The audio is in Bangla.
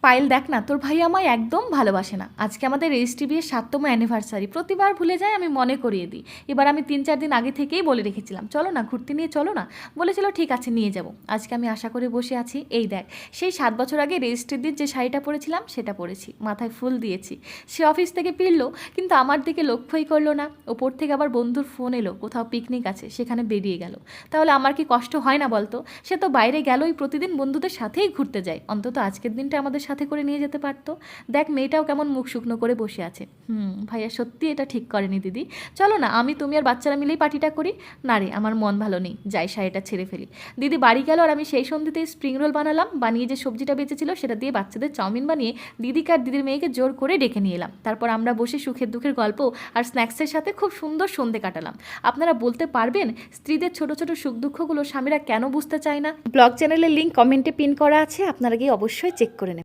পায়েল দেখ না, তোর ভাই আমায় একদম ভালোবাসে না। আজকে আমাদের রেজিস্ট্রি বিয়ের 7তম অ্যানিভার্সারি, প্রতিবার ভুলে যায়, আমি মনে করিয়ে দিই। এবার আমি 3-4 দিন আগে থেকেই বলে রেখেছিলাম, চলো না ঘুরতে নিয়ে চলো না। বলেছিল ঠিক আছে নিয়ে যাব। আজকে আমি আশা করে বসে আছি, এই দেখ সেই 7 বছর আগে রেজিস্ট্রির দিন যে শাড়িটা পরেছিলাম সেটা পরেছি, মাথায় ফুল দিয়েছি। সে অফিস থেকে ফিরলো কিন্তু আমার দিকে লক্ষ্যই করলো না। ওপর থেকে আবার বন্ধুর ফোন এলো, কোথাও পিকনিক আছে, সেখানে বেরিয়ে গেল। তাহলে আমার কি কষ্ট হয় না বলতো? সে তো বাইরে গেলই, প্রতিদিন বন্ধুদের সাথেই ঘুরতে যায়, অন্তত আজকের দিনটা আমাদের সাথে করে নিয়ে যেতে পারতো। দেখ মেয়েটাও কেমন মুখ শুকনো করে বসে আছে। ভাইয়া সত্যি এটা ঠিক করেনি দিদি। চলো না আমি তুমি আর বাচ্চারা মিলেই পার্টিটা করি। না রে, আমার মন ভালো নেই, যাই শাড়িটা ছেড়ে ফেলি। দিদি বাড়ি গেল আর আমি সেই সন্ধ্যেতেই স্প্রিং রোল বানালাম, বানিয়ে যে সবজিটা বেঁচেছিল সেটা দিয়ে বাচ্চাদের চাউমিন বানিয়ে দিদিকে আর দিদির মেয়েকে জোর করে ডেকে নিয়ে এলাম। তারপর আমরা বসে সুখের দুঃখের গল্প আর স্ন্যাক্সের সাথে খুব সুন্দর সন্ধে কাটালাম। আপনারা বলতে পারবেন স্ত্রীদের ছোট ছোট সুখ দুঃখগুলো স্বামীরা কেন বুঝতে চায় না? ব্লগ চ্যানেলের লিঙ্ক কমেন্টে পিন করা আছে, আপনারা গিয়ে অবশ্যই চেক করে নেবেন।